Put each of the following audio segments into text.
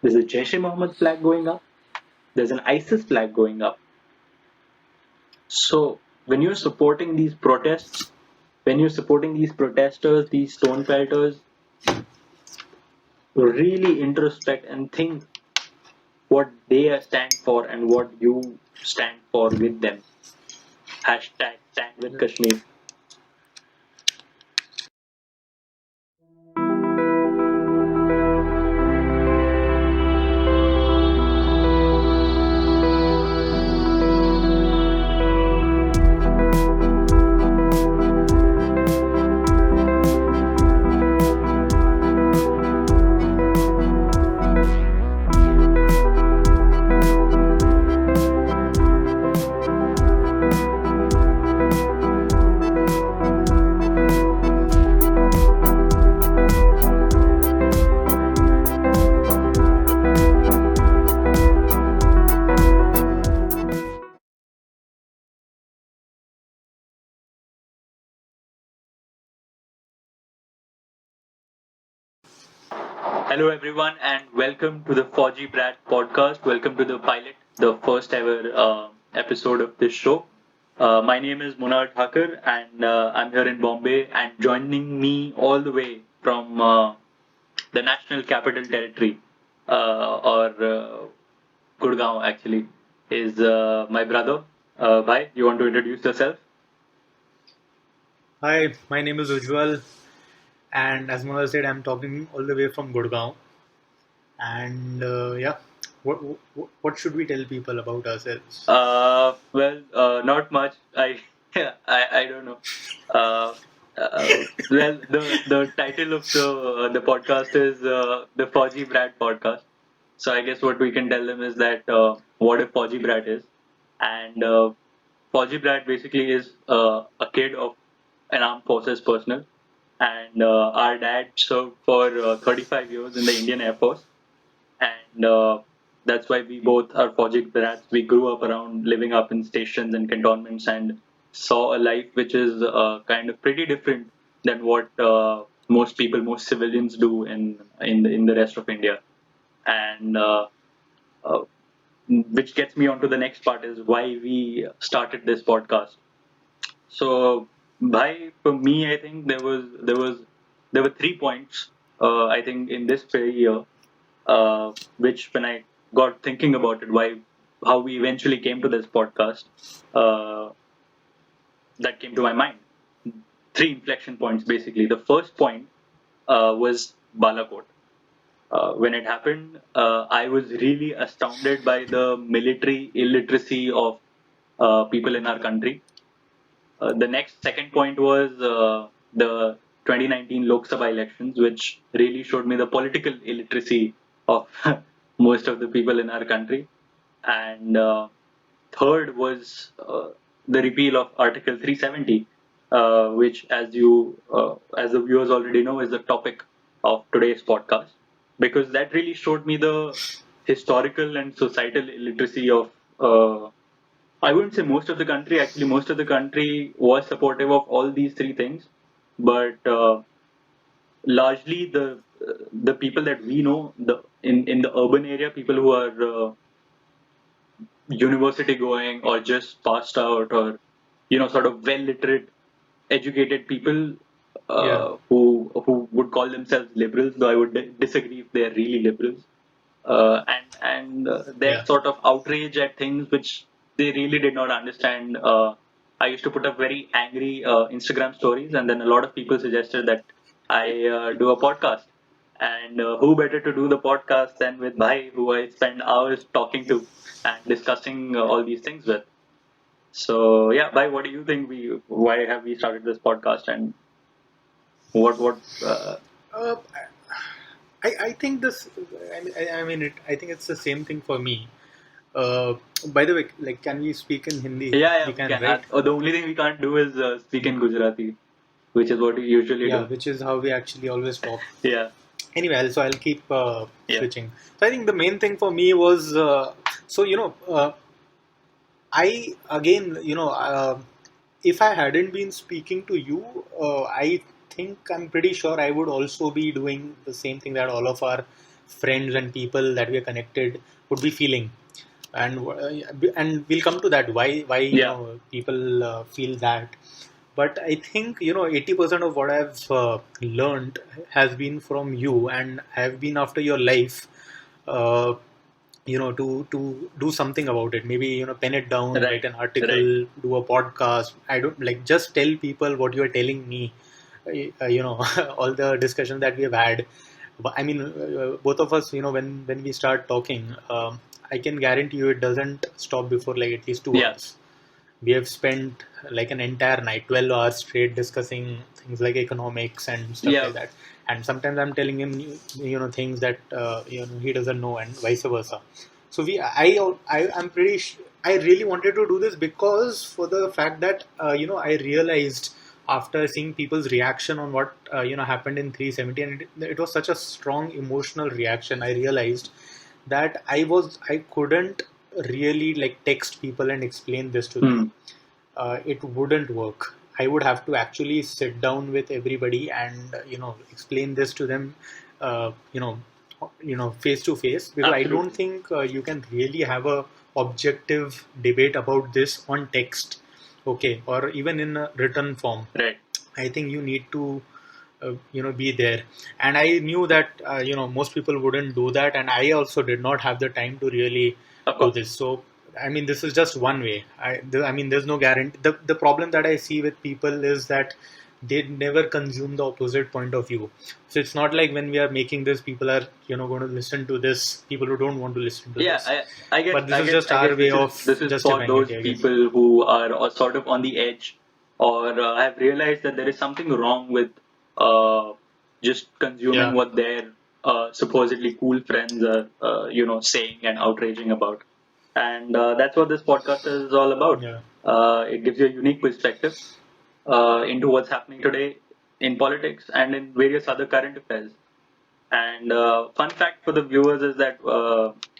There's a Jaish-e-Mohammed flag going up. There's an ISIS flag going up. So when you're supporting these protests, when you're supporting these protesters, these stone pelters, really introspect and think what they stand for and what you stand for with them. Hashtag stand with Kashmir. Hello, everyone, and welcome to the Fauji Brat Podcast. Welcome to the pilot, the first ever episode of this show. My name is Monal Thaakar, and I'm here in Bombay. And joining me all the way from the National Capital Territory, or Gurgaon, actually, is my brother. Bhai, you want to introduce yourself? Hi, my name is Ujjwal, and as Monal said, I'm talking all the way from Gurgaon. And what should we tell people about ourselves? Not much. I don't know. Uh, the title of the podcast is the Fauji Brat Podcast. So I guess what we can tell them is that what a Fauji Brat is, and Fauji Brat basically is a kid of an armed forces personnel, and our dad served for 35 years in the Indian Air Force, and that's why we both are Fauji Brats. We grew up around living up in stations and cantonments and saw a life which is kind of pretty different than what most people, most civilians do in the rest of India. And uh, which gets me on to the next part is why we started this podcast. So, by for me, I think there were 3 points. I think in this very year, which when I got thinking about it, why how we eventually came to this podcast, uh, that came to my mind. Three inflection points, basically. The first point was Balakot. When it happened, I was really astounded by the military illiteracy of people in our country. The next second point was the 2019 Lok Sabha elections, which really showed me the political illiteracy of most of the people in our country. And third was the repeal of Article 370, which, as the viewers already know, is the topic of today's podcast, because that really showed me the historical and societal illiteracy of. I wouldn't say most of the country. Actually, most of the country was supportive of all these three things, but largely the people that we know, the in the urban area, people who are university going or just passed out, or sort of well literate, educated people Yeah, who would call themselves liberals, though I would disagree if they are really liberals. And their yeah, sort of outrage at things which they really did not understand. I used to put up very angry Instagram stories, and then a lot of people suggested that I do a podcast. And who better to do the podcast than with Bhai, who I spend hours talking to and discussing all these things with. So yeah, Bhai, what do you think? Why have we started this podcast, and what? uh, I think this. I mean, I think it's the same thing for me. Uh, by the way, like, can we speak in Hindi? Yeah, yeah, We we can, can. right? The only thing we can't do is speak in Gujarati, which is what we usually Yeah, do. which is how we actually always talk. Yeah, Anyway, so I'll keep yeah. switching. So I think the main thing for me was I again, if I hadn't been speaking to you, I think I'm pretty sure I would also be doing the same thing that all of our friends and people that we are connected would be feeling. And we'll come to that, why Yeah. people feel that. But I think 80% of what I've learned has been from you, and have been after your life. Uh, to do something about it, maybe pen it down, Right. write an article, Right. do a podcast. I don't like just tell people what you are telling me. All the discussion that we have had. But I mean, both of us, when we start talking, I can guarantee you it doesn't stop before like at least 2 Yeah. hours. We have spent like an entire night, 12 hours straight, discussing things like economics and stuff Yeah. like that. And sometimes I'm telling him, things that he doesn't know, and vice versa. So I'm pretty. I really wanted to do this because for the fact that I realized after seeing people's reaction on what happened in 370, and it was such a strong emotional reaction. I realized that I couldn't really like text people and explain this to them. Hmm. It wouldn't work. I would have to actually sit down with everybody and explain this to them, uh, you know, face to face, because I don't Absolutely. think you can really have a objective debate about this on text, okay, or even in a written form. Right. I think you need to be there. And I knew that most people wouldn't do that, and I also did not have the time to really Of do course. this. So I mean, this is just one way. I mean, there's no guarantee. The problem that I see with people is that they never consume the opposite point of view. So it's not like when we are making this, people are going to listen to this, people who don't want to listen to Yeah. this. I guess. But this I is guess. just I our guess way this is of this is for justifying it, those I guess. people who are sort of on the edge, or have realized that there is something wrong with uh, just consuming Yeah, what their supposedly cool friends are, saying and outraging about. And that's what this podcast is all about. yeah, It gives you a unique perspective into what's happening today in politics and in various other current affairs. And fun fact for the viewers is that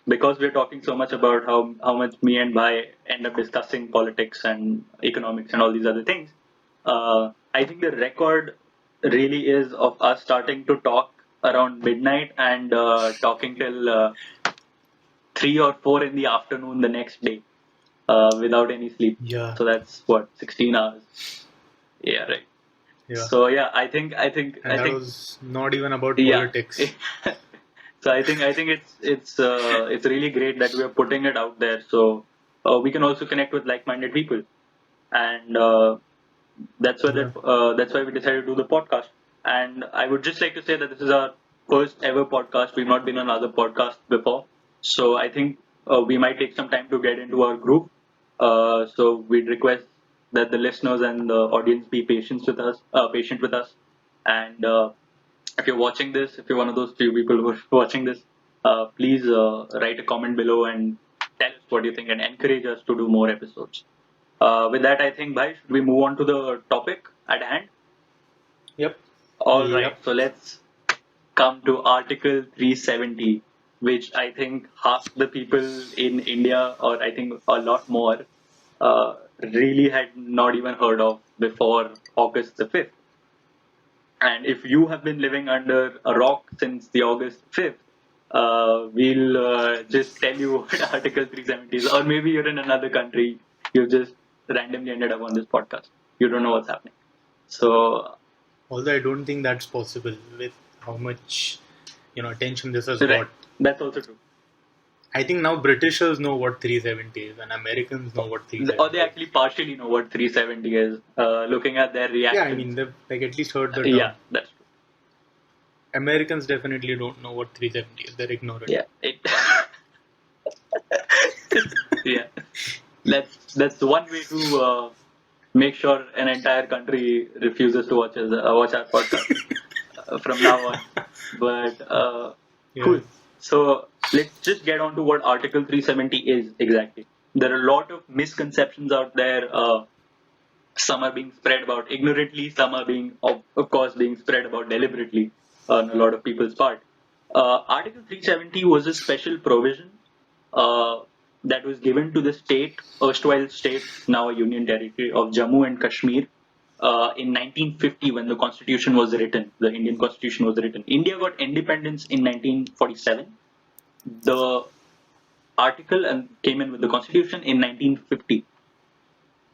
because we're talking so much about how much me and Bhai end up discussing politics and economics and all these other things, I think the record really is of us starting to talk around midnight and talking till 3 or 4 in the afternoon the next day without any sleep. yeah, So that's what, 16 hours. Yeah, right. yeah. So yeah, I And that think was not even about yeah. politics. So I think it's really great that we are putting it out there, so we can also connect with like-minded people, and Yeah, that's why we decided to do the podcast. And I would just like to say that this is our first ever podcast. We've not been on other podcasts before, so I think we might take some time to get into our group. So we'd request that the listeners and the audience be patient with us, and if you're watching this, if you're one of those few people who are watching this, please write a comment below and tell us what you think and encourage us to do more episodes. With that, I think, Bhai, should we move on to the topic at hand? yep, All right, yep, so let's come to Article 370, which I think half the people in India, or I think a lot more, really had not even heard of before August the 5th. And if you have been living under a rock since the August 5th, we'll just tell you what Article 370 is. Or maybe you're in another country, you've just randomly ended up on this podcast. You don't know what's happening. So, although I don't think that's possible with how much attention this has right, got. that's also true. I think now Britishers know what 370 is, and Americans know what Or they 370 is. actually partially know what 370 is, looking at their Yeah, I reactions. mean they've like at least heard the Yeah, term. that's true. Americans definitely don't know what 370 is. They're ignorant. Yeah, yeah. That's one way to make sure an entire country refuses to watch our podcast from now on. But Yeah, cool. So let's just get on to what Article 370 is exactly. There are a lot of misconceptions out there. Some are being spread about ignorantly. Some are being, of course, being spread about deliberately on a lot of people's part. Article 370 was a special provision uh, that was given to the state, erstwhile state, now a union territory of Jammu and Kashmir, in 1950 when the Constitution was written, the Indian Constitution was written. India got independence in 1947. The article and came in with the Constitution in 1950.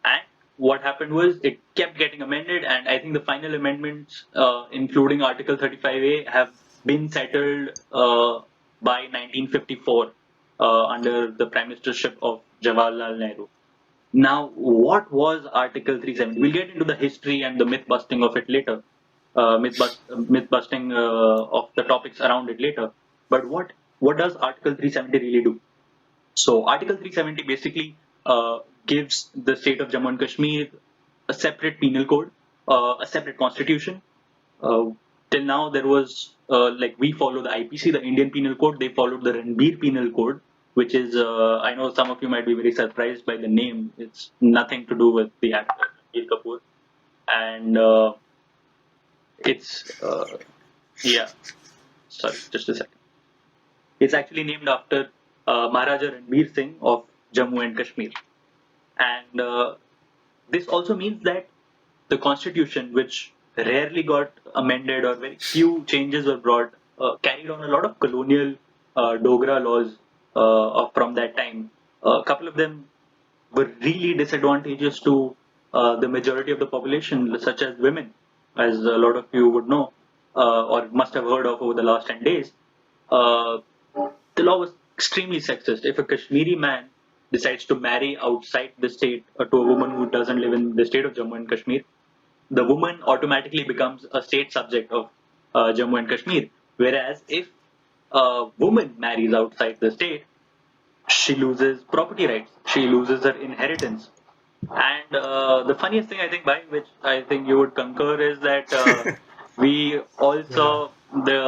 And what happened was it kept getting amended, and I think the final amendments, including Article 35A, have been settled by 1954 under the Prime Ministership of Jawaharlal Nehru. Now, what was Article 370? We'll get into the history and the myth busting of it later, myth busting of the topics around it later. But what does Article 370 really do? So Article 370 basically gives the state of Jammu and Kashmir a separate penal code, a separate constitution. Uh, till now, there was like we follow the IPC, the Indian Penal Code. They followed the Ranbir Penal Code, which is I know some of you might be very surprised by the name. It's nothing to do with the actor Ranbir Kapoor, and it's yeah. Sorry, just a second. It's actually named after Maharaja Ranbir Singh of Jammu and Kashmir. And this also means that the constitution, which rarely got amended or very few changes were brought, carried on a lot of colonial Dogra laws from that time. A couple of them were really disadvantageous to the majority of the population, such as women, as a lot of you would know or must have heard of over the last 10 days. Uh, the law was extremely sexist. If a Kashmiri man decides to marry outside the state to a woman who doesn't live in the state of Jammu and Kashmir, the woman automatically becomes a state subject of Jammu and Kashmir. Whereas if a woman marries outside the state, she loses property rights, she loses her inheritance. And the funniest thing I think, by which I think you would concur, is that we all Yeah. saw the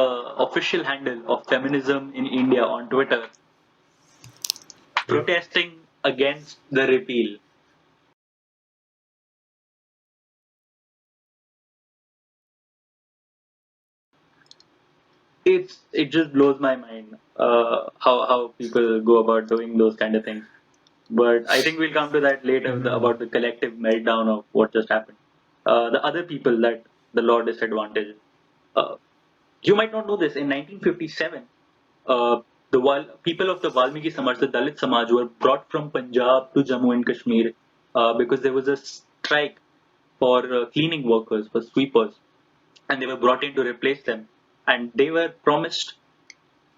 official handle of feminism in India on Twitter Yep. protesting against the repeal. It just blows my mind how people go about doing those kind of things. But I think we'll come to that later Mm. about the collective meltdown of what just happened. The other people that the law disadvantages. Uh, you might not know this. In 1957, people of the Valmiki Samaj, the Dalit Samaj, were brought from Punjab to Jammu and Kashmir because there was a strike for cleaning workers, for sweepers, and they were brought in to replace them. And they were promised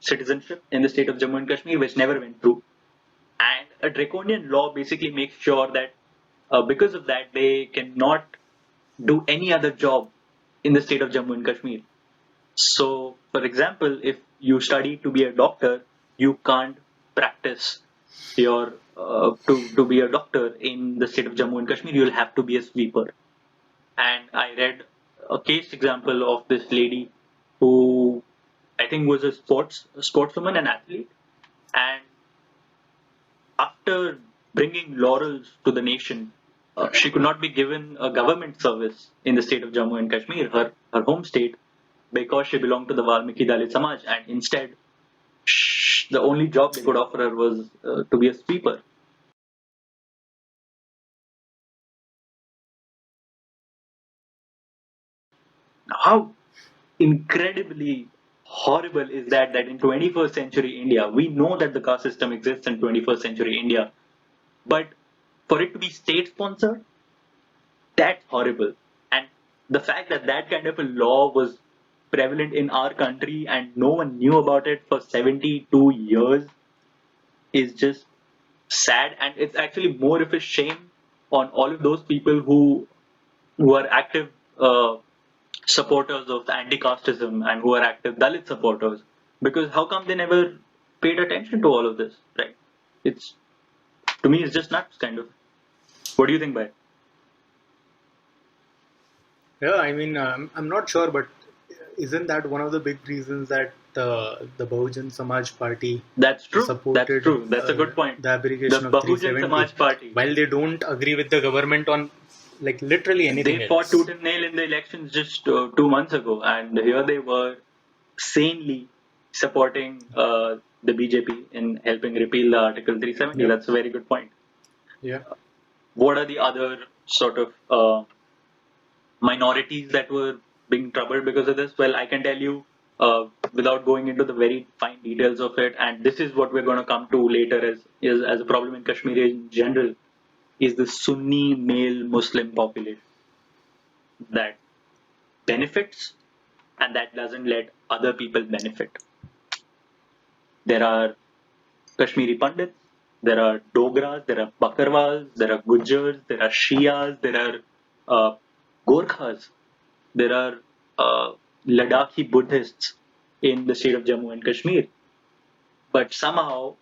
citizenship in the state of Jammu and Kashmir, which never went through. And a draconian law basically makes sure that because of that, they cannot do any other job in the state of Jammu and Kashmir. So, for example, if you study to be a doctor, you can't practice your to be a doctor in the state of Jammu and Kashmir. You'll have to be a sweeper. And I read a case example of this lady who I think was a sportswoman, an athlete, and after bringing laurels to the nation, she could not be given a government service in the state of Jammu and Kashmir, her home state, because she belonged to the Valmiki Dalit Samaj, and instead, the only job they could offer her was to be a sweeper. How incredibly horrible is that in 21st century India, we know that the caste system exists in 21st century India, but for it to be state sponsored, that's horrible. And the fact that that kind of a law was prevalent in our country and no one knew about it for 72 years is just sad. And it's actually more of a shame on all of those people who are active supporters of anti-casteism and who are active Dalit supporters. Because how come they never paid attention to all of this, right? It's to me, it's just nuts, kind of. What do you think, by? Yeah, I mean, I'm not sure, but isn't that one of the big reasons that the Bahujan Samaj Party That's true. That's supported true. That's a good point. the The abrogation of Bahujan 370, Samaj Party, while they don't agree with the government on like literally they anything fought tooth else? and nail in the elections just 2 months ago, and here they were sanely supporting the BJP in helping repeal the Article 370. Yep. That's a very good point. Yeah. What are the other sort of minorities that were being troubled because of this? Well, I can tell you without going into the very fine details of it, and this is what we're going to come to later as a problem in Kashmir in general, is the Sunni male Muslim population that benefits and that doesn't let other people benefit. There are Kashmiri Pandits, there are Dogras, there are Bakarwals, there are Gujars, there are Shias, there are Gorkhas, there are Ladakhi Buddhists in the state of Jammu and Kashmir. But somehow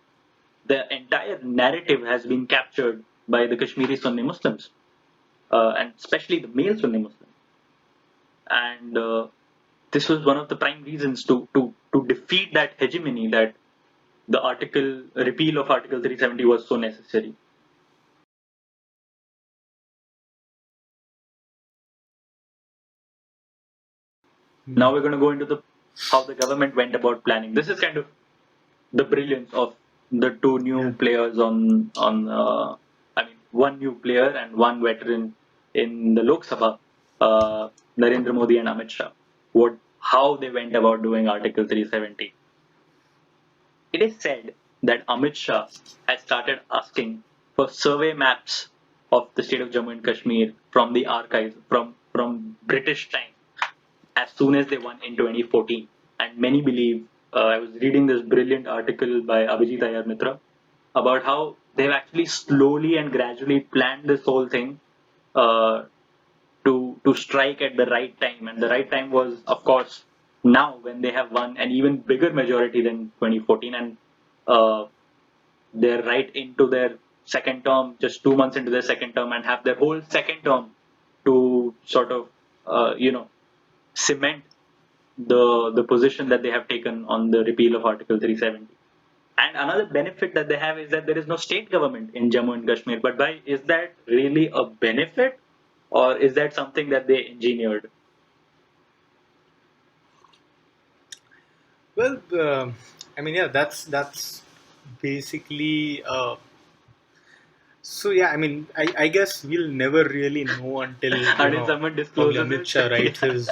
the entire narrative has been captured by the Kashmiri Sunni Muslims, and especially the male Sunni Muslims. And this was one of the prime reasons to defeat that hegemony that the repeal of Article 370 was so necessary. Now we're going to go into how the government went about planning. This is kind of the brilliance of the two new players one new player and one veteran in the Lok Sabha, Narendra Modi and Amit Shah. How they went about doing Article 370. It is said that Amit Shah has started asking for survey maps of the state of Jammu and Kashmir from the archives from British time as soon as they won in 2014. And many believe, I was reading this brilliant article by Abhijit Ayar Mitra about how they've actually slowly and gradually planned this whole thing to strike at the right time. And the right time was, of course, now when they have won an even bigger majority than 2014 and they're right into their second term, just 2 months into their second term, and have their whole second term to sort of, cement the position that they have taken on the repeal of Article 370. And another benefit that they have is that there is no state government in Jammu and Kashmir. But is that really a benefit, or is that something that they engineered? Well, I mean, yeah, that's basically. So yeah, I mean, I guess we'll never really know until someone discloses Amit Shah writes his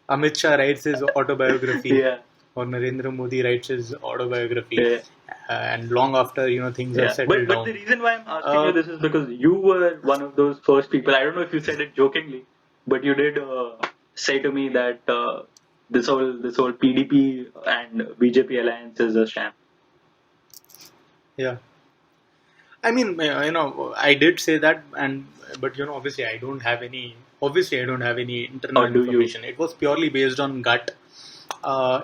Amit Shah writes his autobiography, Yeah. or Narendra Modi writes his autobiography, Yeah. And long after things are settled But down. the reason why I'm asking you this is because you were one of those first people. I don't know if you said it jokingly, but you did say to me that this whole PDP and BJP alliance is a sham. Yeah. I mean, I did say that, but obviously I don't have any internal information. It was purely based on gut.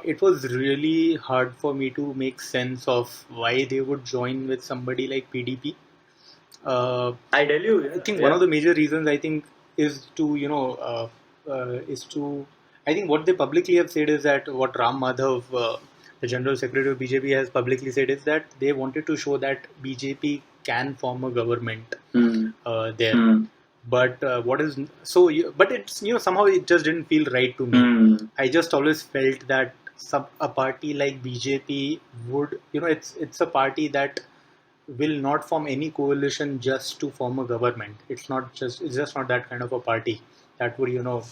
It was really hard for me to make sense of why they would join with somebody like PDP. I tell you, I think one of the major reasons is to I think what they publicly have said is that what Ram Madhav, the General Secretary of BJP, has publicly said is that they wanted to show that BJP can form a government there. But but it's somehow it just didn't feel right to me. I just always felt that a party like BJP would it's a party that will not form any coalition just to form a government. It's just not that kind of a party that would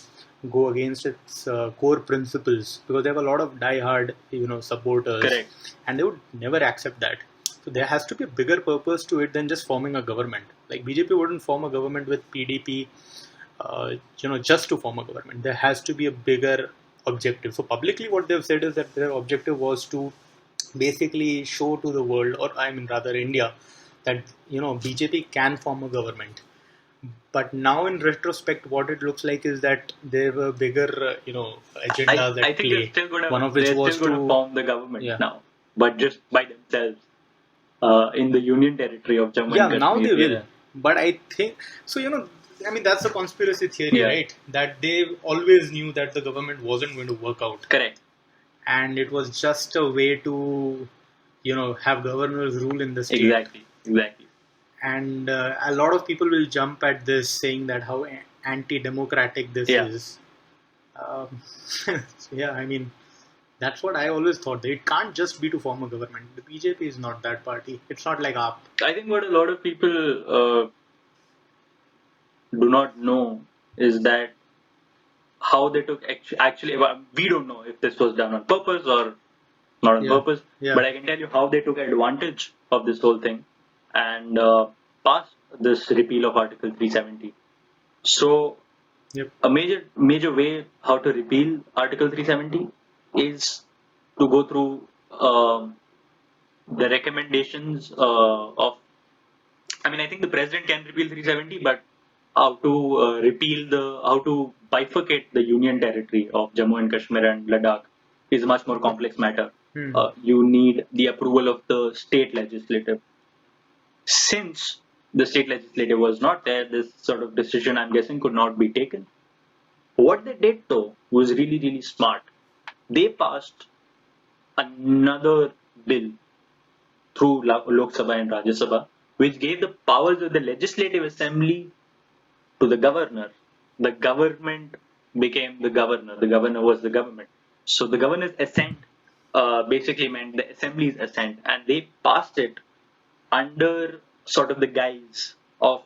go against its core principles, because they have a lot of die-hard supporters. Correct. And they would never accept that. So there has to be a bigger purpose to it than just forming a government. Like BJP wouldn't form a government with PDP just to form a government. There has to be a bigger objective. So publicly what they've said is that their objective was to basically show to the world, or I mean rather India, that BJP can form a government. But now in retrospect, what it looks like is that there were bigger agendas I think they're still one of which was to form the government now, but just by themselves in the union territory of Jammu and Kashmir. Now they will. But I think so. I mean, that's a conspiracy theory, right? That they always knew that the government wasn't going to work out. Correct. And it was just a way to, have governors rule in the state. Exactly. And a lot of people will jump at this, saying that how anti-democratic this is. I mean, that's what I always thought. It can't just be to form a government. The BJP is not that party. It's not like AAP. I think what a lot of people do not know is that how they took actually, well, we don't know if this was done on purpose or not on purpose, but I can tell you how they took advantage of this whole thing and passed this repeal of Article 370. So a major way how to repeal Article 370 is to go through the recommendations of. I mean, I think the president can repeal 370, but how to how to bifurcate the union territory of Jammu and Kashmir and Ladakh is a much more complex matter. You need the approval of the state legislative. Since the state legislative was not there, this sort of decision, I'm guessing, could not be taken. What they did though was really, really smart. They passed another bill through Lok Sabha and Rajya Sabha, which gave the powers of the legislative assembly to the governor. The government became the governor. The governor was the government. So the governor's assent basically meant the assembly's assent, and they passed it under sort of the guise of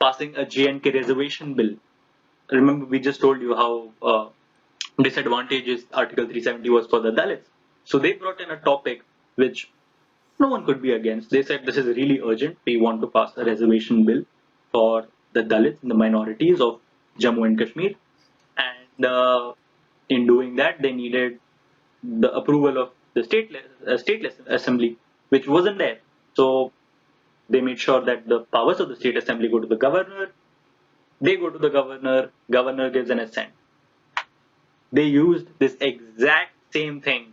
passing a J&K reservation bill. Remember, we just told you how disadvantageous Article 370 was for the Dalits. So they brought in a topic which no one could be against. They said this is really urgent. We want to pass a reservation bill for the Dalits and the minorities of Jammu and Kashmir. And in doing that, they needed the approval of the state assembly, which wasn't there. So they made sure that the powers of the state assembly go to the governor. They go to the governor. Governor gives an assent. They used this exact same thing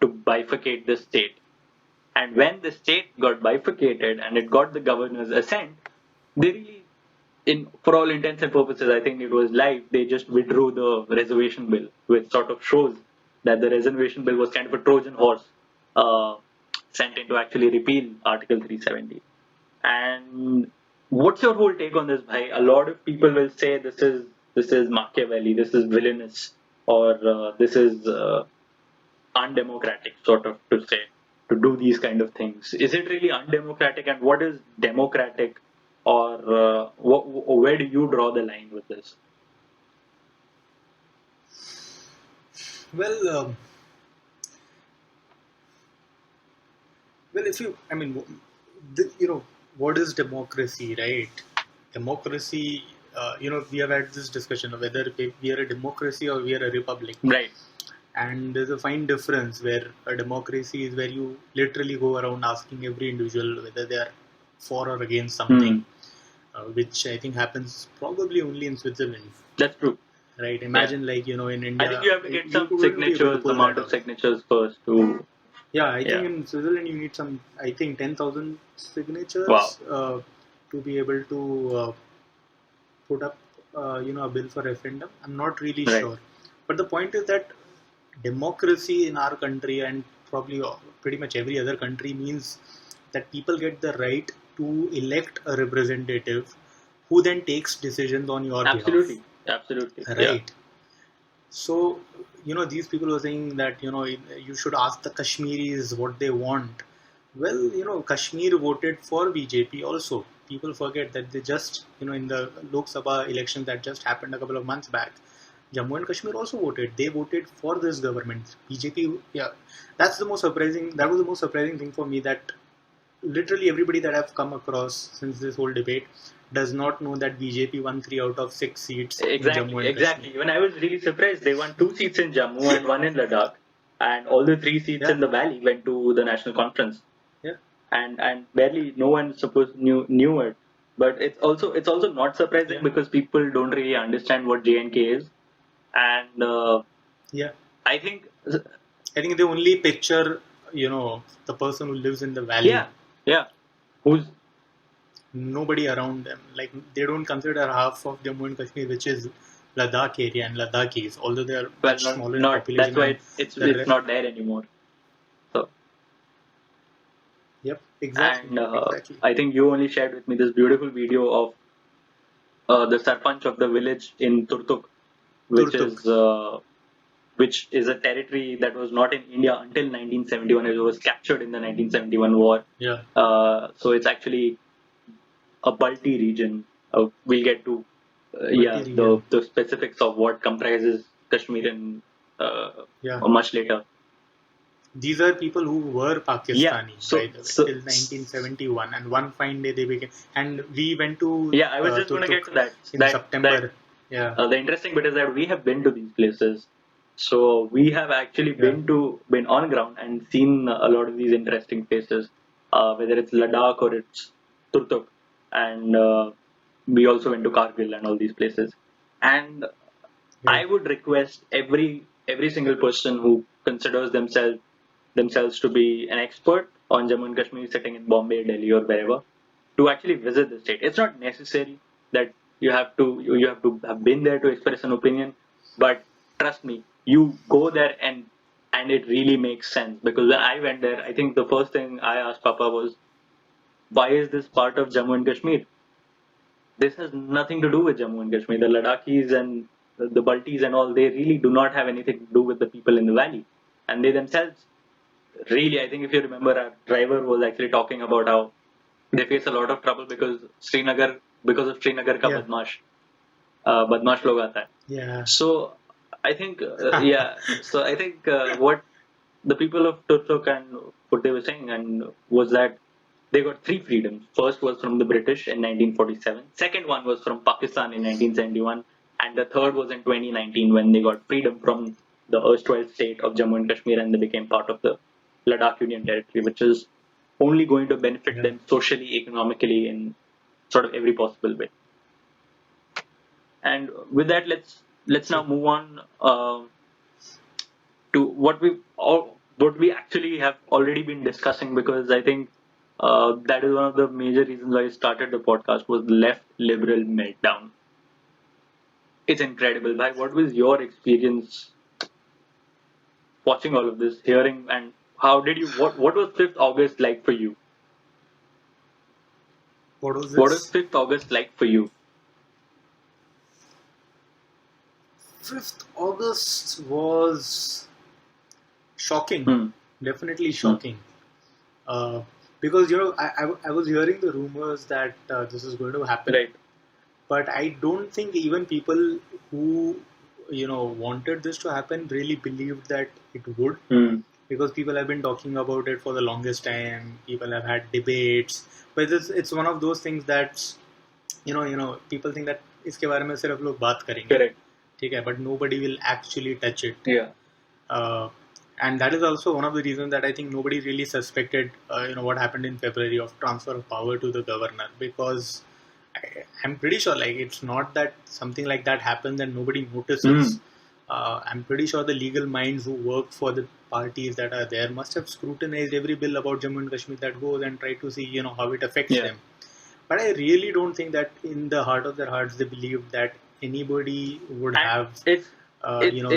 to bifurcate the state. And when the state got bifurcated and it got the governor's assent, they really, for all intents and purposes, I think it was live, they just withdrew the reservation bill, which sort of shows that the reservation bill was kind of a Trojan horse sent in to actually repeal Article 370. And what's your whole take on this, bhai? A lot of people will say this is Machiavelli, this is villainous, or this is undemocratic, sort of, to say, to do these kind of things. Is it really undemocratic, and what is democratic, or where do you draw the line with this? Well, if you, I mean, what is democracy, right? Democracy, we have had this discussion of whether we are a democracy or we are a republic. Right. And there's a fine difference where a democracy is where you literally go around asking every individual whether they are for or against something, which I think happens probably only in Switzerland. That's true. Right. Imagine, in India. I think you have to get some signatures, amount of signatures first to. Yeah, I think in Switzerland you need 10,000 signatures to be able to put up, a bill for referendum. I'm not really sure. But the point is that democracy in our country, and probably pretty much every other country, means that people get the right to elect a representative who then takes decisions on your behalf. Absolutely. Right. Yeah. So, these people are saying that, you should ask the Kashmiris what they want. Well, Kashmir voted for BJP also. People forget that they just, in the Lok Sabha election that just happened a couple of months back, Jammu and Kashmir also voted. They voted for this government. BJP, that was the most surprising thing for me, that literally everybody that I've come across since this whole debate does not know that BJP won 3 out of 6 seats in Jammu and Kashmir. Even I was really surprised. They won 2 seats in Jammu and 1 in Ladakh, and all the 3 seats in the valley went to the national conference. Yeah. And barely no one knew it. But it's also not surprising because people don't really understand what J&K is. And I think they only picture, the person who lives in the valley. Yeah. Who's nobody around them. Like, they don't consider half of Jammu and Kashmir, which is Ladakh area and Ladakhis, although they are much smaller in population. That's why it's not there anymore. So. Yep, exactly. And I think you only shared with me this beautiful video of the Sarpanch of the village in Turtuk, which is a territory that was not in India until 1971. It was captured in the 1971 war. Yeah. So it's actually a Balti region. We'll get to Yeah, material. the specifics of what comprises Kashmir in Yeah. much later. These are people who were Yeah, Pakistani, by so the way, till 1971, and one fine day they became. And we went to yeah, I was just going to get Turtuk to that. in That September. Yeah, the interesting bit is that we have been to these places, so we have actually yeah, been on ground and seen a lot of these interesting places, whether it's Ladakh or it's Turtuk, and we also went to Kargil and all these places. And right. I would request every single person who considers themselves to be an expert on Jammu and Kashmir, sitting in Bombay, Delhi, or wherever, to actually visit the state. It's not necessary that you have to have been there to express an opinion, but trust me, you go there and it really makes sense. Because when I went there, I think the first thing I asked Papa was, why is this part of Jammu and Kashmir? This has nothing to do with Jammu and Kashmir. The Ladakhis and the Baltis and all, they really do not have anything to do with the people in the valley. And they themselves, really, I think if you remember, our driver was actually talking about how they face a lot of trouble because of Srinagar ka Yeah, badmash log aata hai. yeah, So I think what the people of Turtuk and what they were saying and was that they got three freedoms. First was from the British in 1947. Second one was from Pakistan in 1971, and the third was in 2019 when they got freedom from the erstwhile state of Jammu and Kashmir and they became part of the Ladakh Union Territory, which is only going to benefit yeah. them socially, economically, in sort of every possible way. And with that, let's now True. move on to what we actually have already been discussing, because I think that is one of the major reasons why I started the podcast, was the left liberal meltdown. It's incredible. Bhai, what was your experience watching all of this, hearing, and how did you? What was 5th August like for you? What was What was this? 5th August like for you? 5th August was shocking, Hmm. definitely Hmm. shocking. Uh, because I was hearing the rumors that this is going to happen, Right. but I don't think even people who wanted this to happen really believed that it would, Hmm. because people have been talking about it for the longest time. People have had debates, but it's one of those things that people think that इसके बारे में सिर्फ लोग बात करेंगे, Correct. ठीक है, but nobody will actually touch it. Yeah. uh, and that is also one of the reasons that I think nobody really suspected, what happened in February of transfer of power to the governor, because I'm pretty sure, like, it's not that something like that happens and nobody notices. Hmm. I'm pretty sure the legal minds who work for the parties that are there must have scrutinized every bill about Jammu and Kashmir that goes and try to see, how it affects Yeah. them. But I really don't think that in the heart of their hearts they believe that anybody would And have the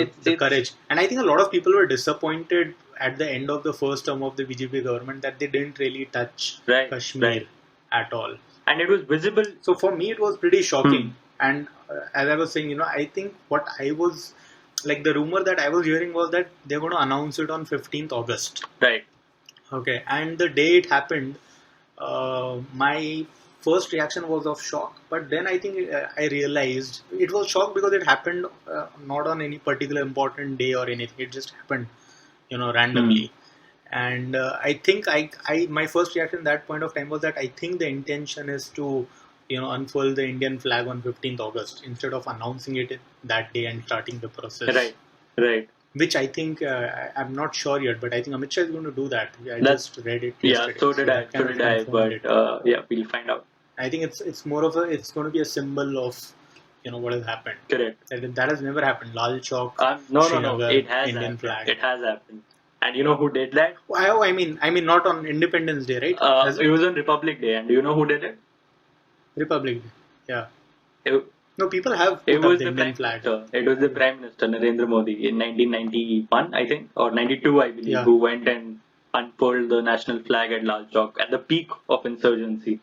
it's courage. And I think a lot of people were disappointed at the end of the first term of the BJP government that they didn't really touch right. Kashmir Right. at all. And it was visible. So for me, it was pretty shocking. Hmm. And as I was saying, I think what I was like, the rumor that I was hearing was that they're going to announce it on 15th August. Right. Okay, and the day it happened, my first reaction was of shock. But then I think I realized it was shock because it happened not on any particular important day or anything. It just happened, randomly. And I think I my first reaction at that point of time was that I think the intention is to unfurl the Indian flag on 15th August instead of announcing it that day and starting the process. Right. Right. Which I think I'm not sure yet, but I think Amit Shah is going to do that. I That's just read it yeah. yesterday, So did I. that So kind of did I. confirmed But it. yeah, we'll find out. I think it's more of it's going to be a symbol of what has happened. Correct. That has never happened. Lal Chowk, No. Srinagar, It has Indian happened. flag. It has happened. And you know who did that? Oh, I mean not on Independence Day, right? Has It was on Republic Day, and do you know who did it? Republic Day. Yeah. It, No, people have it put up was the the Indian Prime flag. Minister. It was the Prime Minister Narendra Modi in 1991, I think, or 92, I believe, Yeah. who went and unfurled the national flag at Lal Chowk at the peak of insurgency,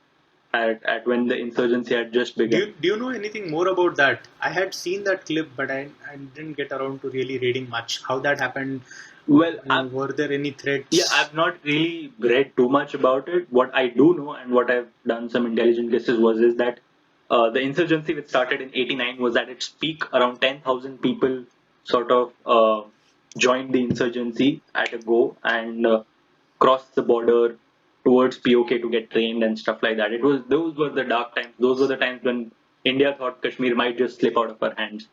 at when the insurgency had just begun. Do you know anything more about that? I had seen that clip, but I didn't get around to really reading much. How that happened? Well, Were there any threats? yeah, I've not really read too much about it. What I do know and what I've done some intelligent guesses is that the insurgency which started in '89 was at its peak. Around 10,000 people sort of joined the insurgency at a go and crossed the border towards POK to get trained and stuff like that. It was those were the dark times. Those were the times when India thought Kashmir might just slip out of our hands.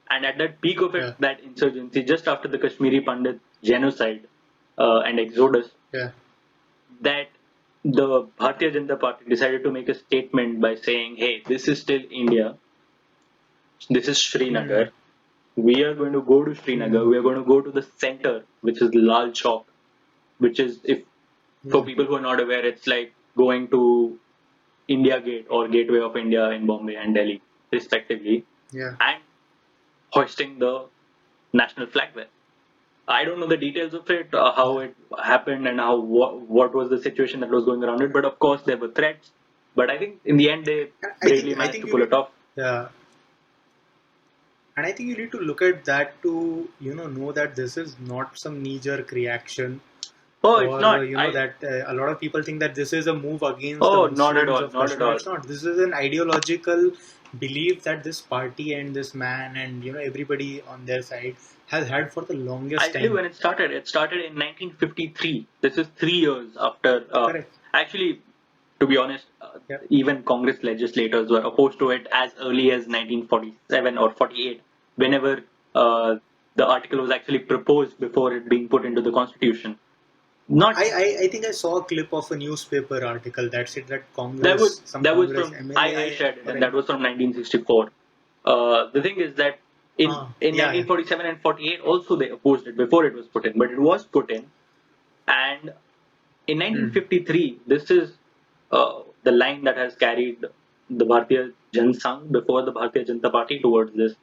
And at that peak of it, Yeah. that insurgency, just after the Kashmiri Pandit genocide and exodus, Yeah. that the Bharatiya Janata Party decided to make a statement by saying, "Hey, this is still India. This is Hmm. Srinagar. We are going to go to Srinagar. Hmm. We are going to go to the center, which is Lal Chowk, which is, if for Yeah. people who are not aware, it's like going to India Gate or Gateway of India in Bombay and Delhi, respectively, Yeah. and hoisting the national flag there." I don't know the details of it, how Yeah. it happened, and what was the situation that was going around it. But of course, there were threats. But I think in the end, they I bravely think managed to you pull need. it off. Yeah. And I think you need to look at that to know that this is not some knee-jerk reaction, Oh, it's or not. that a lot of people think that this is a move against the Oh, not at Muslims all, of not at Kashmir. all. It's not. This is an ideological belief that this party and this man and everybody on their side has had for the I'll longest tell you time. when it started. It started in 1953. This is 3 years after. Correct. Actually, to be honest, Yeah. even Congress legislators were opposed to it as early as 1947 or 48, whenever uh, the article was actually proposed before it being put into the constitution. Not I think I saw a clip of a newspaper article that said that that was some that was Congress from I MLA shared it, or and that was from 1964. The thing is that in yeah, yeah, 1947 and 48 also they opposed it before it was put in, but it was put in, and in hmm. 1953 this is the line that has carried the Bharatiya Jan Sangh before the Bharatiya Janata Party towards this,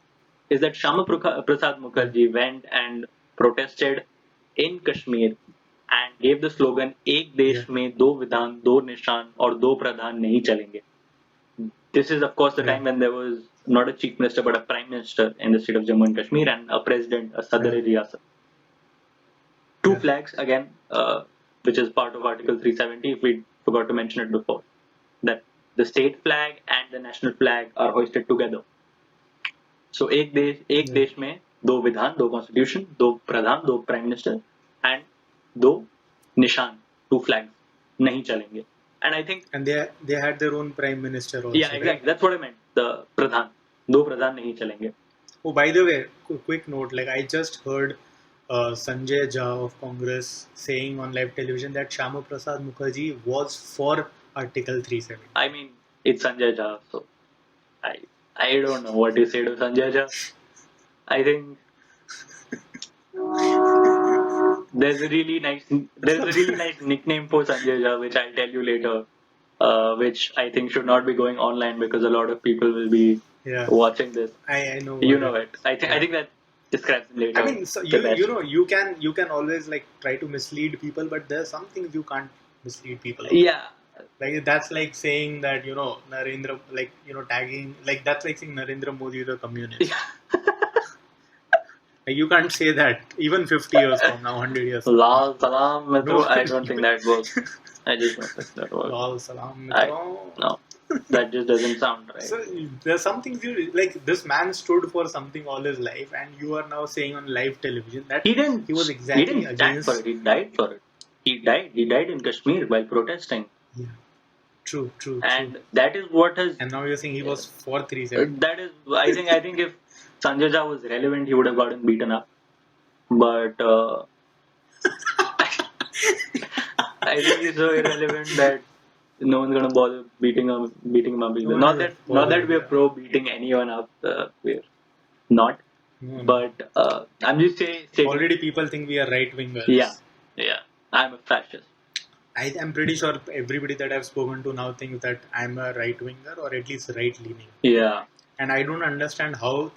is that Shama Prasad Yeah, Mukherjee went and protested in Kashmir and gave the slogan "एक yeah, देश में दो विधान दो निशान और दो प्रधान नहीं चलेंगे." This is of course the yeah, time when there was not a chief minister but a prime minister in the state of Jammu and Kashmir and a president, a yeah, Sadr Riyasat. Two yeah, flags again, which is part of Article 370. If we forgot to mention it before, that the state flag and the national flag are hoisted together. So एक yeah. देश में दो विधान, दो constitution, दो प्रधान, दो prime minister and दो निशान, two flags नहीं चलेंगे. And I think And they had their own prime minister yeah, also, right? exactly. That's what I meant. The प्रधान, दो प्रधान नहीं चलेंगे. Oh, by the way, quick note, like I just heard Sanjay Jha of Congress saying on live television that Shama Prasad Mukherjee was for Article 370. I mean, it's Sanjay Jha, so I I don't know what you say to Sanjay Jha. I think there's a really nice nickname for Sanjay Jha, which I'll tell you later, which I think should not be going online because a lot of people will be Yeah, watching this. I know You what know it it. is. I Yeah. think that describes him I later mean, so the you best. know you can always like try to mislead people, but there's some things you can't mislead people on. Yeah, Like that's like saying that Narendra, like tagging, like that's like saying Narendra Modi is a communist. Like, you can't say that even 50 years from now, 100 years from now. Lal Salam No, Mitro. I don't think that works. I just don't think that works. lol salam I mitro. no, that just doesn't sound right. So there's some things you like. This man stood for something all his life, and you are now saying on live television that He he was didn't exactly stand for against. it. He died for it. He died. He died in Kashmir while protesting, Yeah, true, true, true. and that is what has. And now you're saying he was for 370. That is. I think if Sanjay Jha was relevant, he would have gotten beaten up. But I think he's so irrelevant that no one's gonna bother beating him up No either. one Not is that bothered. we're Yeah. pro beating anyone up. We're not. No, no. But I'm just stating. Already people think we are right Yeah, wingers. yeah. I'm a fascist. I'm pretty sure everybody that I've spoken to now thinks that I'm a right winger or at least right leaning. Yeah. And I don't understand how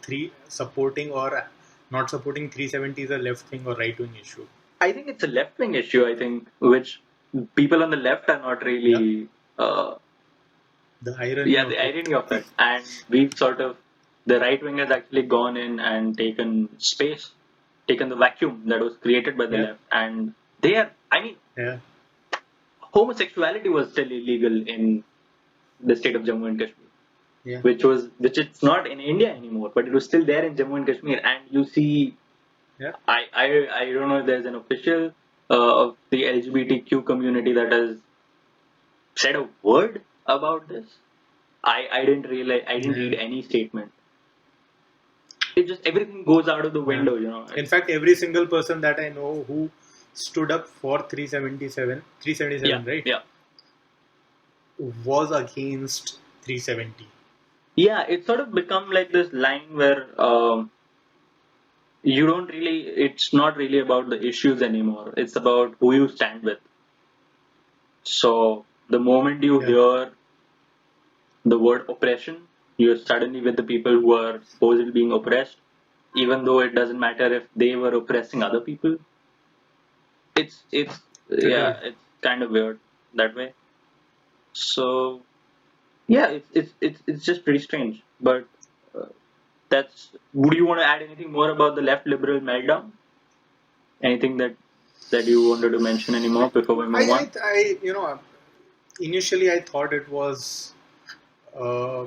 supporting or not supporting 370 is a left wing or right wing issue. I think it's a left wing issue. I think which people on the left are not Yeah, really. the irony Yeah, of the it. irony of it, and we've sort of the right wing has actually gone in and taken space, taken the vacuum that was created by the Yeah, left, and they are. I mean, yeah, homosexuality was still illegal in the state of Jammu and Kashmir. Yeah. which it's not in India anymore, but it was still there in Jammu and Kashmir. And you see, Yeah. I don't know if there's an official of the LGBTQ community that has said a word about this. I didn't realize, I didn't read Yeah. any statement. It just everything goes out of the Yeah. window, you know. In fact, every single person that I know who stood up for 377, Yeah, right, yeah, was against 370. yeah. It's sort of become like this line where you don't really. It's not really about the issues anymore. It's about who you stand with. So the moment you Yeah. hear the word oppression, you're suddenly with the people who are supposedly being oppressed, even though it doesn't matter if they were oppressing other people. It's Agreed. yeah, it's kind of weird that way. So yeah, it's just pretty strange. But uh, that's. Would you want to add anything more about the left liberal meltdown? Anything that you wanted to mention anymore before we move on? Initially I thought it was uh,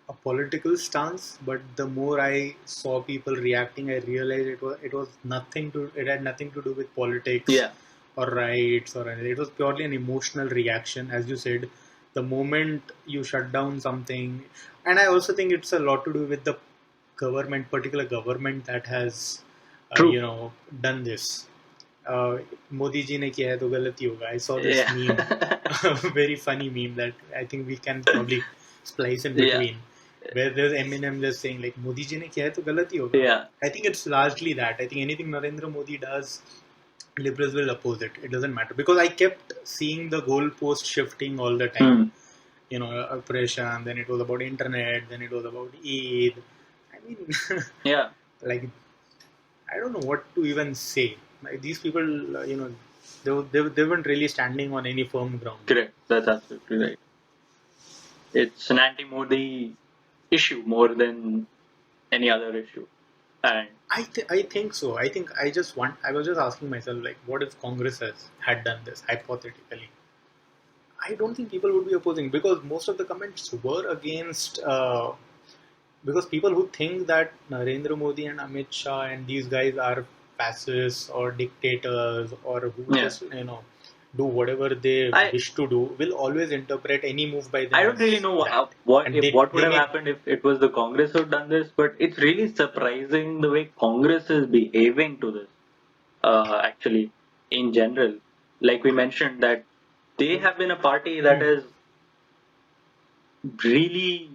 a political stance, but the more I saw people reacting, I realized it had nothing to do with politics Yeah, or rights or anything. It was purely an emotional reaction, as you said. The moment you shut down something, and I also think it's a lot to do with the particular government that has, true. done this. uh, Modi ji ने किया है तो गलती होगा. I saw this Yeah, meme, a very funny meme that I think we can probably splice in yeah, between, where there's Eminem just saying like Modi ji ने किया है तो गलती होगा. yeah. I think it's largely that. I think anything Narendra Modi does, liberals will oppose it. It doesn't matter because I kept seeing the goalpost shifting all the time. Hmm. Oppression. Then it was about internet. Then it was about Eid. I mean, Yeah, like I don't know what to even say. Like these people, they weren't really standing on any firm ground. correct. That's absolutely right. It's an anti-Modi issue more than any other issue. And I think so. I was just asking myself like, what if Congress had done this hypothetically? I don't think people would be opposing because most of the comments were against. Because people who think that Narendra Modi and Amit Shah and these guys are fascists or dictators or who yeah, just do whatever they I wish to do will always interpret any move by them I don't really as know that, and what would they have may. happened if it was the Congress who had done this, but it's really surprising the way Congress is behaving to this. Actually, in general, like we mentioned, that they have been a party that Hmm, is really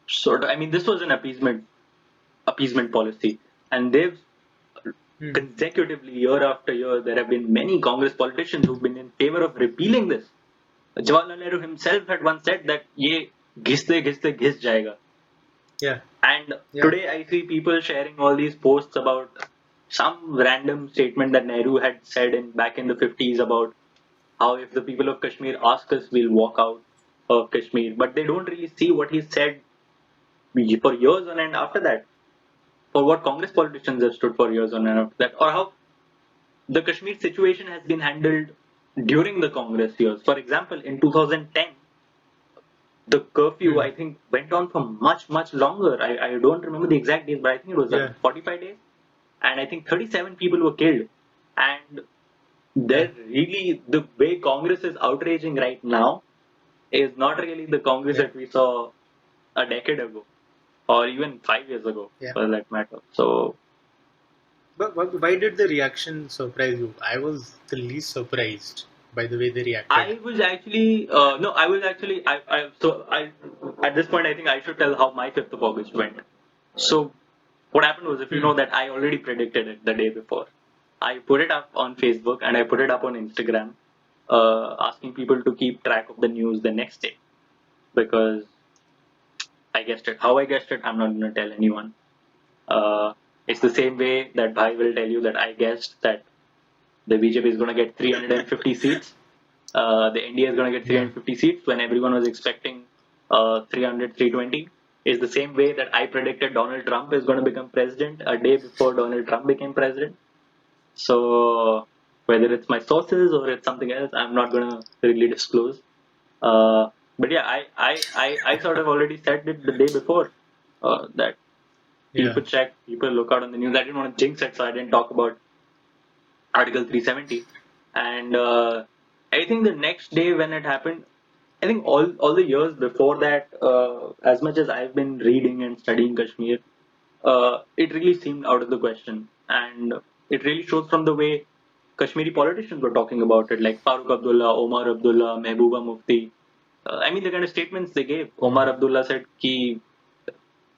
sort of. I mean, this was an appeasement policy, and they've hmm, consecutively year after year there have been many Congress politicians who've been in favor of repealing this. Jawaharlal Nehru himself had once said that ये घिसते घिसते घिस जाएगा. yeah, And yeah, today I see people sharing all these posts about some random statement that Nehru had said in back in the 50s about how if the people of Kashmir ask us, we'll walk out of Kashmir. But they don't really see what he said for years on end after that, or what Congress politicians have stood for years on end after that, or how the Kashmir situation has been handled during the Congress years. For example, in 2010, the curfew hmm, I think went on for much longer. I don't remember the exact days, but I think it was yeah, 45 days, and I think 37 people were killed. And yeah, they're really the way Congress is outraging right now is not really the Congress yeah, that we saw a decade ago or even 5 years ago, yeah. for that matter. So But why did the reaction surprise you? I was the least surprised by the way they reacted. I was actually no, I was actually I at this point I think I should tell how my 5th of August went. So what happened was, if you Hmm. know that I already predicted it the day before, I put it up on Facebook and I put it up on Instagram, asking people to keep track of the news the next day because I guessed it. How I guessed it, I'm not going to tell anyone. It's the same way that Bhai will tell you that I guessed that the BJP is going to get 350 seats. The India is going to get Yeah. 350 seats when everyone was expecting 300, 320. Is the same way that I predicted Donald Trump is going to become president a day before Donald Trump became president. So whether it's my sources or it's something else, I'm not going to really disclose. Uh, But yeah, I sort of already said it the day before that Yeah. people check, people look out on the news. I didn't want to jinx it, so I didn't talk about Article 370. And I think the next day when it happened, I think all the years before that, as much as I've been reading and studying Kashmir, it really seemed out of the question. And it really shows from the way Kashmiri politicians were talking about it, like Farooq Abdullah, Omar Abdullah, Mehbooba Mufti. I mean, the kind of statements they gave. Omar Abdullah said, ki,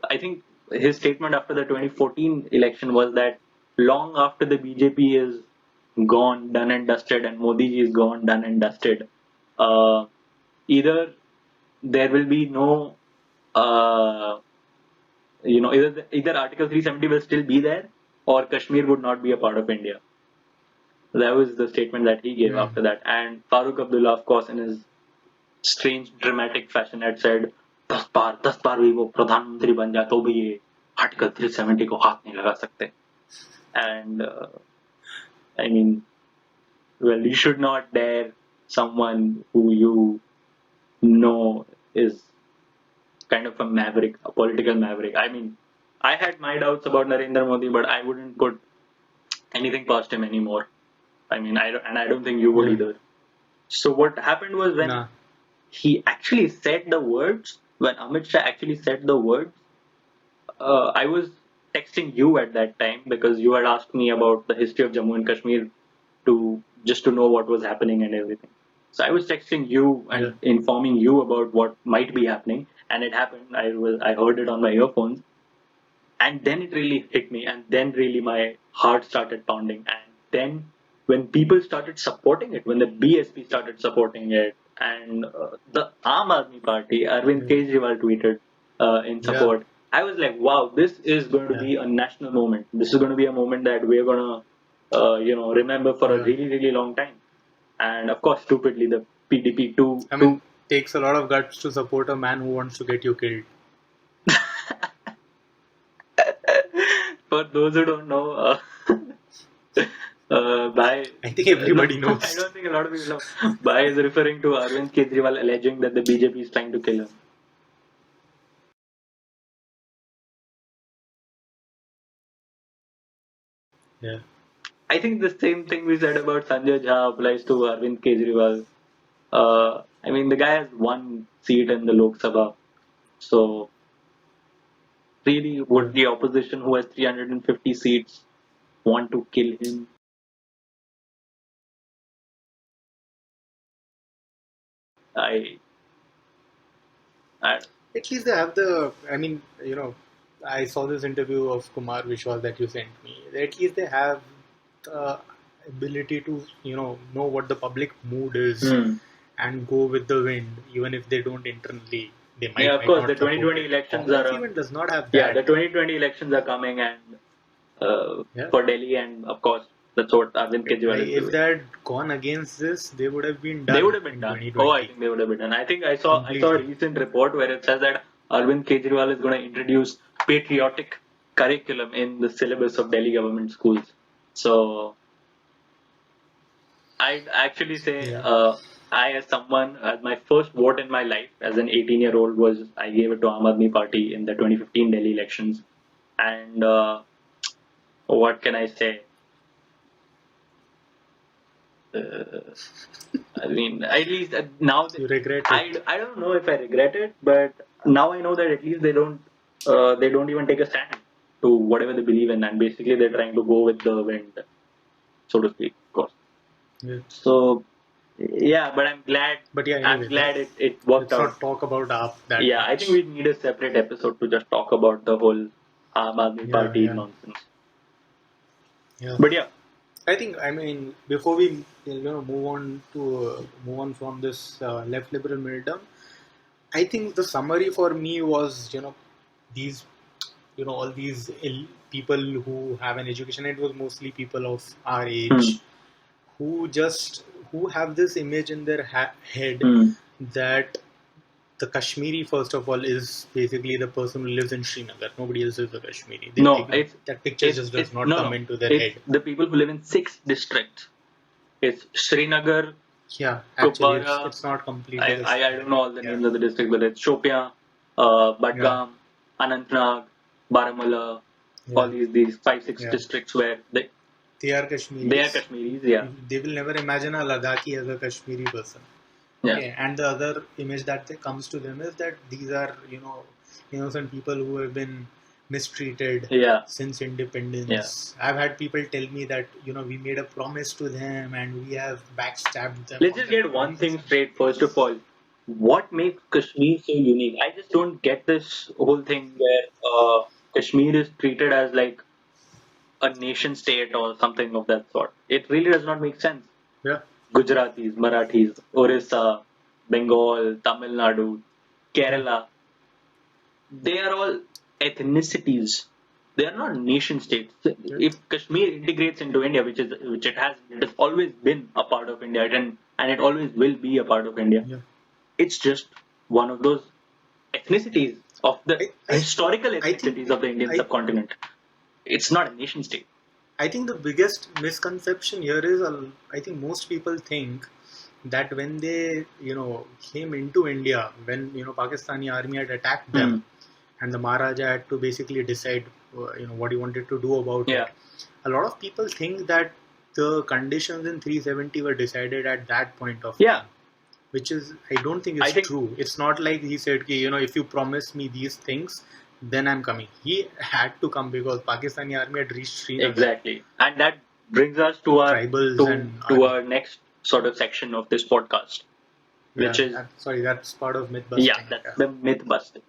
I think his statement after the 2014 election was that long after the BJP is gone, done and dusted, and Modi ji is gone, done and dusted, uh, either there will be no, uh, either Article 370 will still be there, or Kashmir would not be a part of India. That was the statement that he gave after that. And Farooq Abdullah, of course, in his strange dramatic fashion, had said, 10 बार भी वो प्रधानमंत्री बन जाए तो भी ये article 370 को हाथ नहीं लगा सकते. And I mean, well, you should not dare someone who you know is kind of a maverick, a political maverick. I mean, I had my doubts about Narendra Modi, but I wouldn't put anything past him anymore. I mean, I don't think you would either. So what happened was when he actually said the words, when Amit Shah actually said the words, I was texting you at that time because you had asked me about the history of Jammu and Kashmir to know what was happening and everything. So I was texting you and informing you about what might be happening, and it happened. I heard it on my earphones, and then it really hit me, and then really my heart started pounding, and then when people started supporting it, when the BSP started supporting it, and the Aam Aadmi Party, Arvind Kejriwal tweeted in support. I was like, wow, this is going to be a national moment. This is going to be a moment that we're going to, remember for a really, really long time. And of course, stupidly, the PDP too. I mean, takes a lot of guts to support a man who wants to get you killed. For those who don't know, I think everybody knows. I don't think a lot of people know. Bhai is referring to Arvind Kejriwal alleging that the BJP is trying to kill him. Yeah. I think the same thing we said about Sanjay Jha applies to Arvind Kejriwal. I mean, the guy has one seat in the Lok Sabha. So, really, would the opposition who has 350 seats want to kill him? At least they have the. I mean, I saw this interview of Kumar Vishwas that you sent me. At least they have the ability to, know what the public mood is and go with the wind, even if they don't internally. They might. Yeah, of course, the 2020 elections are. Even does not have that. Yeah, the 2020 elections are coming, and for Delhi, and of course, that's what Arvind Kejriwal is doing. If they had gone against this, they would have been done. They would have been done. Oh, I think they would have been done. I think I saw a recent report where it says that Arvind Kejriwal is going to introduce patriotic curriculum in the syllabus of Delhi government schools. So I'd actually say I, as someone, as my first vote in my life as an 18-year-old was I gave it to Aam Aadmi Party in the 2015 Delhi elections. And what can I say? I mean, at least now you regret it. I don't know if I regret it, but now I know that at least they don't even take a stand to whatever they believe in, and basically they're trying to go with the wind, so to speak, of course. Yeah. So yeah, but I'm glad. But yeah, anyway, I'm glad it worked out. Let's not talk about that. Yeah, much. I think we need a separate episode to just talk about the whole Aam Aadmi Party nonsense. Yeah. But yeah. I think, before we move on from this left liberal military, I think the summary for me was these all these people who have an education. It was mostly people of our age who have this image in their head that the Kashmiri, first of all, is basically the person who lives in Srinagar. Nobody else is a Kashmiri. That picture just does not come into their head. The people who live in 6 districts. It's Srinagar, Yeah, actually, Kupwara. it's not completely the I same. don't know all the Yeah, names of the districts, but it's Shopian, yeah, Badgam, Anantnag, Baramulla, all yeah, these 5 6 yeah. districts where They are they are Kashmiris. Kashmiris. Yeah, They will never imagine a Ladakhi as a Kashmiri person. yeah, Okay, and the other image that comes to them is that these are, innocent people who have been mistreated yeah, since yeah. independence. I've had people tell me that, we made a promise to them and we have backstabbed them Let's on just their get one thing promises. straight first of all. What makes Kashmir so unique? I just don't get this whole thing where Kashmir is treated as like a nation state or something of that sort. It really does not make sense. Yeah, Gujaratis, Marathis, Orissa, Bengal, Tamil Nadu, yeah, Kerala, they are all ethnicities. They are not nation states. yeah, If Kashmir integrates into India, which it has always been a part of India, and it always will be a part of India. yeah. It's just one of those ethnicities of the I, I, historical I think, ethnicities of the Indian I, subcontinent. It's not a nation state. I think the biggest misconception here is, I think most people think that when they, came into India, when, Pakistani army had attacked Hmm. them, and the Maharaja had to basically decide, what he wanted to do about it. Yeah, A lot of people think that the conditions in 370 were decided at that point of yeah. time, which is, I don't think I it's think true. It's not like he said, ki, if you promise me these things, then I'm coming. He had to come because Pakistani army had reached Srinagar, exactly, and that brings us to our tribals to and to army. our next sort of section of this podcast, which Yeah, is sorry, that's part of myth yeah, busting. that's Yeah, the myth busting.